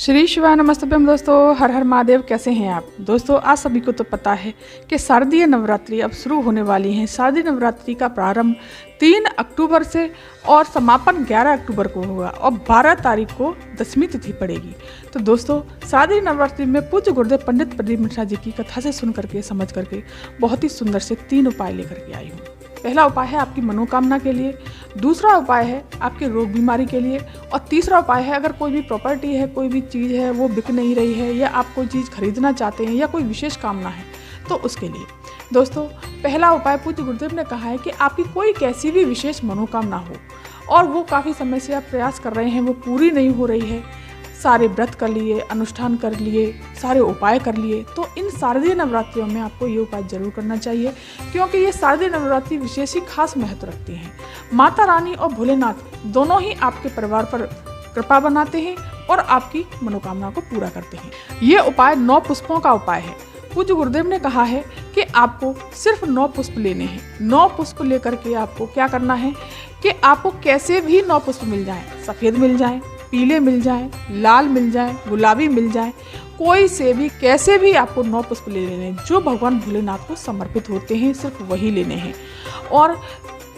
श्री शिवाय नमस्तभ्यम दोस्तों, हर हर महादेव। कैसे हैं आप दोस्तों? आज सभी को तो पता है कि शारदीय नवरात्रि अब शुरू होने वाली हैं। शारदीय नवरात्रि का प्रारंभ 3 अक्टूबर से और समापन 11 अक्टूबर को होगा और 12 तारीख को दशमी तिथि पड़ेगी। तो दोस्तों, शारदीय नवरात्रि में पूज्य गुरुदेव पंडित प्रदीप मिश्रा जी की कथा से सुन करके समझ करके बहुत ही सुंदर से 3 उपाय लेकर के आई हूँ। पहला उपाय है आपकी मनोकामना के लिए, दूसरा उपाय है आपके रोग बीमारी के लिए और तीसरा उपाय है अगर कोई भी प्रॉपर्टी है, कोई भी चीज़ है वो बिक नहीं रही है या आप कोई चीज़ खरीदना चाहते हैं या कोई विशेष कामना है तो उसके लिए। दोस्तों, पहला उपाय पूज्य गुरुदेव ने कहा है कि आपकी कोई कैसी भी विशेष मनोकामना हो और वो काफ़ी समय से आप प्रयास कर रहे हैं, वो पूरी नहीं हो रही है, सारे व्रत कर लिए, अनुष्ठान कर लिए, सारे उपाय कर लिए, तो इन शारदीय नवरात्रियों में आपको ये उपाय जरूर करना चाहिए क्योंकि ये शारदीय नवरात्रि विशेष ही खास महत्व रखती हैं। माता रानी और भोलेनाथ दोनों ही आपके परिवार पर कृपा बनाते हैं और आपकी मनोकामना को पूरा करते हैं। ये उपाय 9 पुष्पों का उपाय है। पूज्य गुरुदेव ने कहा है कि आपको सिर्फ 9 पुष्प लेने हैं। 9 पुष्प लेकर के आपको क्या करना है कि आपको कैसे भी 9 पुष्प मिल जाएं, सफ़ेद मिल जाएं, पीले मिल जाएं, लाल मिल जाएं, गुलाबी मिल जाएं, कोई से भी कैसे भी आपको 9 पुष्प ले लेने हैं जो भगवान भोलेनाथ को समर्पित होते हैं, सिर्फ वही लेने हैं। और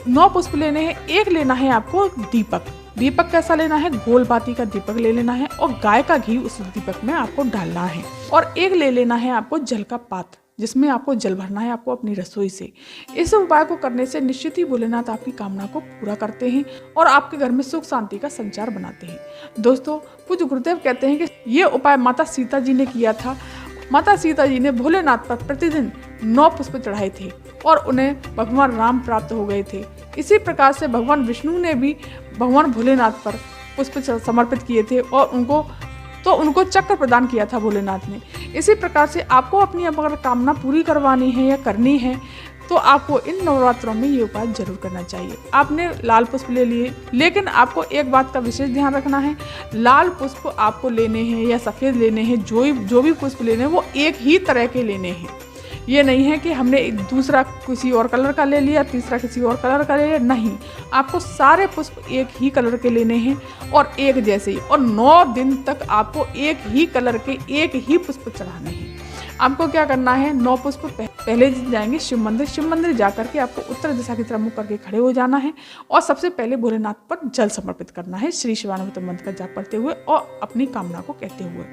9 पुष्प लेने हैं। एक लेना है आपको दीपक। दीपक कैसा लेना है? गोल बाती का दीपक ले लेना है और गाय का घी उस दीपक में आपको डालना है। और एक ले लेना है आपको जल का पात्र जिसमें आपको जल भरना है आपको अपनी रसोई से। इस उपाय को करने से निश्चित ही भोलेनाथ आपकी कामना को पूरा करते हैं और आपके घर में सुख शांति का संचार बनाते हैं। दोस्तों, पूज्य गुरुदेव कहते हैं कि ये उपाय माता सीता जी ने किया था। माता सीता जी ने भोलेनाथ पर प्रतिदिन 9 पुष्प चढ़ाए थे और उन्हें भगवान राम प्राप्त हो गए थे। इसी प्रकार से भगवान विष्णु ने भी भगवान भोलेनाथ पर पुष्प समर्पित किए थे और उनको चक्र प्रदान किया था भोलेनाथ ने। इसी प्रकार से आपको अपनी अगर कामना पूरी करवानी है या करनी है तो आपको इन नवरात्रों में ये उपाय जरूर करना चाहिए। आपने लाल पुष्प ले लिए, लेकिन आपको एक बात का विशेष ध्यान रखना है, लाल पुष्प आपको लेने हैं या सफ़ेद लेने हैं, जो भी पुष्प लेने हैं वो एक ही तरह के लेने हैं। ये नहीं है कि हमने दूसरा किसी और कलर का ले लिया, तीसरा किसी और कलर का ले लिया, नहीं। आपको सारे पुष्प एक ही कलर के लेने हैं और एक जैसे ही, और 9 दिन तक आपको एक ही कलर के एक ही पुष्प चढ़ाने हैं। आपको क्या करना है? 9 पुष्प पहले जाएंगे शिव मंदिर जाकर के आपको उत्तर दिशा की तरफ मुख करके खड़े हो जाना है और सबसे पहले भोलेनाथ पर जल समर्पित करना है श्री शिवानंद मंत्र का जाप करते हुए और अपनी कामना को कहते हुए।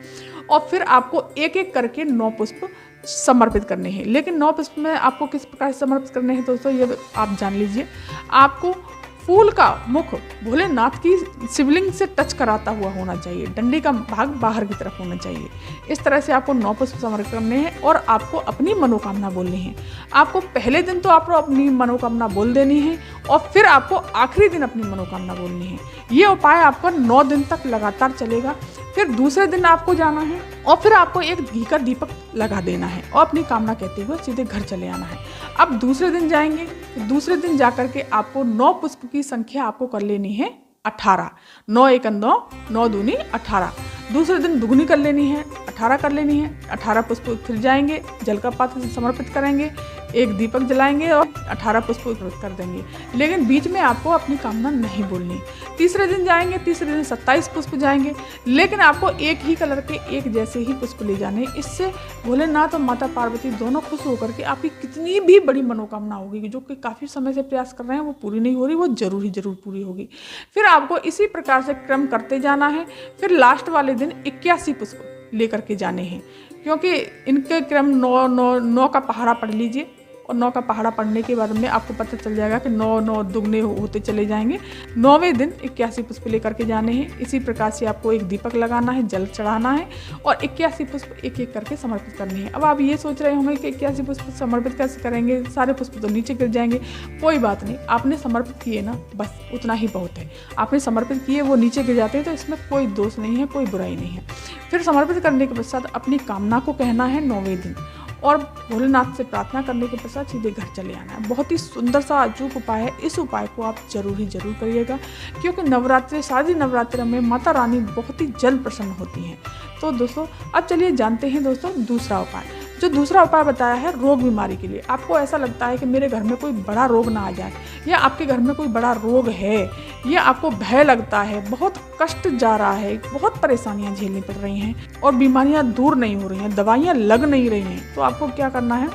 और फिर आपको एक एक करके 9 पुष्प समर्पित करने हैं। लेकिन 9 पुष्प में आपको किस प्रकार से समर्पित करने हैं दोस्तों, ये आप जान लीजिए। आपको फूल का मुख भोलेनाथ की शिवलिंग से टच कराता हुआ होना चाहिए, डंडी का भाग बाहर की तरफ होना चाहिए। इस तरह से आपको 9 पुष्प समर्पित करने हैं और आपको अपनी मनोकामना बोलनी है। आपको पहले दिन तो आपको अपनी मनोकामना बोल देनी है और फिर आपको आखिरी दिन अपनी मनोकामना बोलनी है। ये उपाय आपका 9 दिन तक लगातार चलेगा। फिर दूसरे दिन आपको जाना है और फिर आपको एक घी का दीपक लगा देना है और अपनी कामना कहते हुए सीधे घर चले आना है। अब दूसरे दिन जाएंगे, दूसरे दिन जाकर के आपको 9 पुष्प की संख्या आपको कर लेनी है 18। 9 एक 9, 9 दूनी 18। दूसरे दिन दुगनी कर लेनी है, 18 कर लेनी है। 18 पुष्प फिर जाएंगे, जल का पात्र समर्पित करेंगे, एक दीपक जलाएंगे और 18 पुष्प कर देंगे। लेकिन बीच में आपको अपनी कामना नहीं बोलनी। तीसरे दिन जाएंगे, तीसरे दिन 27 पुष्प जाएंगे, लेकिन आपको एक ही कलर के एक जैसे ही पुष्प ले जाने। इससे भोलेनाथ और माता पार्वती दोनों खुश होकर के आपकी कितनी भी बड़ी मनोकामना होगी जो कि काफ़ी समय से प्रयास कर रहे हैं वो पूरी नहीं हो रही, वो जरूर पूरी होगी। फिर आपको इसी प्रकार से क्रम करते जाना है। फिर लास्ट वाले दिन 81 पुष्प लेकर के जाने हैं क्योंकि इनके क्रम 9 का पहाड़ा पढ़ लीजिए और 9 का पहाड़ा पढ़ने के बाद में आपको पता चल जाएगा कि 9 दुगने होते चले जाएंगे। 9वें दिन 81 पुष्प लेकर के जाने हैं। इसी प्रकार से आपको एक दीपक लगाना है, जल चढ़ाना है और 81 पुष्प एक एक करके समर्पित करने हैं। अब आप ये सोच रहे होंगे कि 81 पुष्प समर्पित कैसे करेंगे, सारे पुष्प तो नीचे गिर जाएंगे। कोई बात नहीं, आपने समर्पित किए ना, बस उतना ही बहुत है। आपने समर्पित किए, वो नीचे गिर जाते हैं तो इसमें कोई दोष नहीं है, कोई बुराई नहीं है। फिर समर्पित करने के पश्चात अपनी कामना को कहना है 9वें दिन और भोलेनाथ से प्रार्थना करने के पश्चात सीधे घर चले आना है। बहुत ही सुंदर सा अचूक उपाय है। इस उपाय को आप जरूर करिएगा क्योंकि नवरात्रि, शारदीय नवरात्रि में माता रानी बहुत ही जल्द प्रसन्न होती हैं। तो दोस्तों, अब चलिए जानते हैं दोस्तों दूसरा उपाय। जो दूसरा उपाय बताया है रोग बीमारी के लिए, आपको ऐसा लगता है कि मेरे घर में कोई बड़ा रोग ना आ जाए, या आपके घर में कोई बड़ा रोग है, या आपको भय लगता है, बहुत कष्ट जा रहा है, बहुत परेशानियां झेलनी पड़ रही हैं और बीमारियां दूर नहीं हो रही हैं, दवाइयां लग नहीं रही हैं, तो आपको क्या करना है,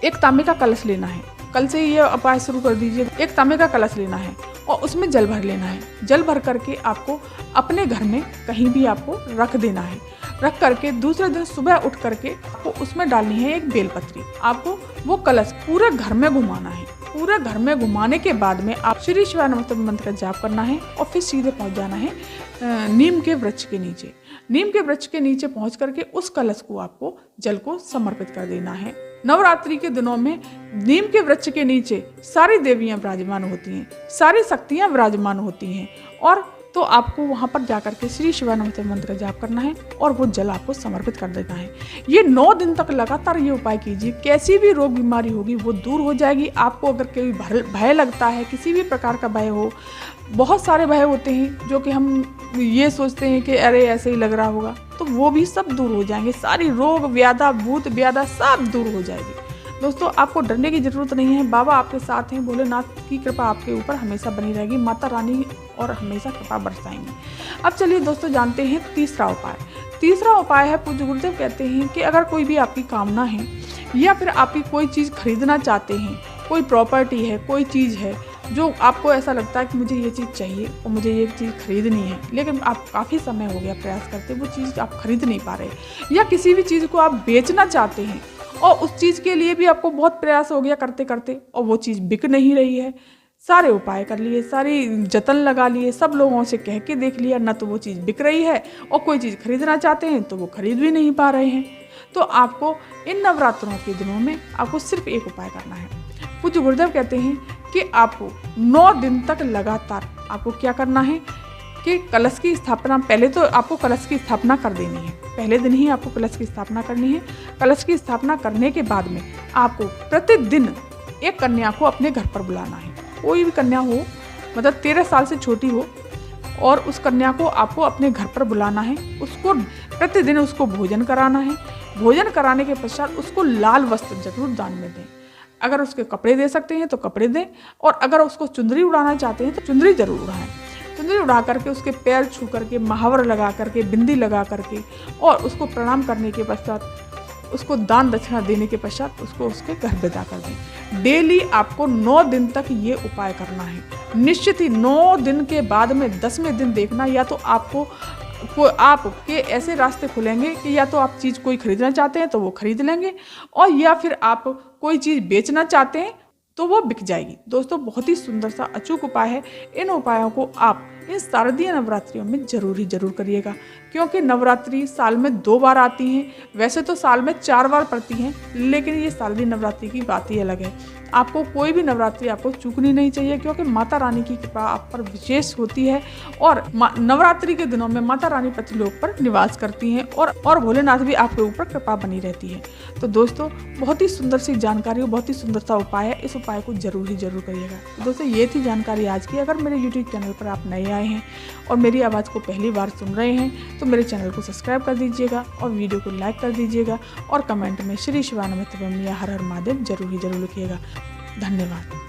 एक तांबे का कलश लेना है। कल से ये उपाय शुरू कर दीजिए। एक तांबे का कलश लेना है और उसमें जल भर लेना है। जल भर करके आपको अपने घर में कहीं भी आपको रख देना है। रख करके दूसरे दिन सुबह उठ करके आपको उसमें डालनी है एक बेलपत्री। आपको वो कलश पूरे घर में घुमाना है। पूरे घर में घुमाने के बाद में आप श्री शिवाय नमः मंत्र का जाप करना है और फिर सीधे पहुंच जाना है नीम के वृक्ष के नीचे। नीम के वृक्ष के नीचे पहुंच करके उस कलश को आपको जल को समर्पित कर देना है। नवरात्रि के दिनों में नीम के वृक्ष के नीचे सारी देवियां विराजमान होती हैं, सारी शक्तियां विराजमान होती हैं, और तो आपको वहां पर जाकर के श्री शिवाय नमः मंत्र का जाप करना है और वो जल आपको समर्पित कर देना है। ये 9 दिन तक लगातार ये उपाय कीजिए। कैसी भी रोग बीमारी होगी वो दूर हो जाएगी। आपको अगर कोई भय लगता है, किसी भी प्रकार का भय हो, बहुत सारे भय होते हैं जो कि हम ये सोचते हैं कि अरे ऐसे ही लग रहा होगा, तो वो भी सब दूर हो जाएंगे। सारी रोग व्याधा, भूत व्याधा सब दूर हो जाएगी। दोस्तों, आपको डरने की जरूरत नहीं है। बाबा आपके साथ हैं। भोलेनाथ की कृपा आपके ऊपर हमेशा बनी रहेगी। माता रानी और हमेशा कृपा बरसाएंगी। अब चलिए दोस्तों, जानते हैं तीसरा उपाय। तीसरा उपाय है, पूज्य गुरुदेव कहते हैं कि अगर कोई भी आपकी कामना है या फिर आपकी कोई चीज़ खरीदना चाहते हैं, कोई प्रॉपर्टी है, कोई चीज़ है जो आपको ऐसा लगता है कि मुझे ये चीज़ चाहिए और मुझे ये चीज़ खरीदनी है, लेकिन आप काफ़ी समय हो गया प्रयास करते, वो चीज़ आप खरीद नहीं पा रहे, या किसी भी चीज़ को आप बेचना चाहते हैं और उस चीज़ के लिए भी आपको बहुत प्रयास हो गया करते करते और वो चीज़ बिक नहीं रही है। सारे उपाय कर लिए, सारी जतन लगा लिए, सब लोगों से कह के देख लिया, ना तो वो चीज़ बिक रही है और कोई चीज़ खरीदना चाहते हैं तो वो खरीद भी नहीं पा रहे हैं। तो आपको इन नवरात्रों के दिनों में आपको सिर्फ एक उपाय करना है। पूज्य गुरुदेव कहते हैं कि आपको 9 दिन तक लगातार आपको क्या करना है कि कलश की स्थापना, पहले तो आपको कलश की स्थापना कर देनी है। पहले दिन ही आपको कलश की स्थापना करनी है। कलश की स्थापना करने के बाद में आपको प्रतिदिन एक कन्या को अपने घर पर बुलाना है। कोई भी कन्या हो, मतलब 13 साल से छोटी हो, और उस कन्या को आपको अपने घर पर बुलाना है। उसको प्रतिदिन उसको भोजन कराना है। भोजन कराने के पश्चात उसको लाल वस्त्र जरूर दान में दें। अगर उसके कपड़े दे सकते हैं तो कपड़े दें, और अगर उसको चुंदरी उड़ाना चाहते हैं तो चुंदरी जरूर उड़ाएं। चुंदरी उड़ा करके उसके पैर छू करके, महावर लगा करके, बिंदी लगा करके, और उसको प्रणाम करने के पश्चात, उसको दान दक्षिणा देने के पश्चात उसको उसके घर विदा कर दें। डेली आपको 9 दिन तक ये उपाय करना है। निश्चित ही 9 दिन के बाद में 10वें दिन देखना, या तो आपके ऐसे रास्ते खुलेंगे कि या तो आप चीज़ कोई खरीदना चाहते हैं तो वो खरीद लेंगे, और या फिर आप कोई चीज़ बेचना चाहते हैं तो वो बिक जाएगी। दोस्तों, बहुत ही सुंदर सा अचूक उपाय है। इन उपायों को आप इन शारदीय नवरात्रियों में जरूर करिएगा, क्योंकि नवरात्रि साल में 2 बार आती हैं। वैसे तो साल में 4 बार पड़ती हैं, लेकिन ये शारदीय नवरात्रि की बात ही अलग है। आपको कोई भी नवरात्रि आपको चूकनी नहीं चाहिए, क्योंकि माता रानी की कृपा आप पर विशेष होती है, और नवरात्रि के दिनों में माता रानी पतिलोक पर निवास करती हैं, और भोलेनाथ भी आपके ऊपर कृपा बनी रहती है। तो दोस्तों, बहुत ही सुंदर सी जानकारी और बहुत ही सुंदर सा उपाय है। इस उपाय को जरूर करिएगा। दोस्तों, ये थी जानकारी आज की। अगर मेरे YouTube चैनल पर आप नए आए हैं और मेरी आवाज़ को पहली बार सुन रहे हैं तो मेरे चैनल को सब्सक्राइब कर दीजिएगा और वीडियो को लाइक कर दीजिएगा, और कमेंट में श्री शिवाय नमः या हर हर महादेव जरूर लिखिएगा। धन्यवाद।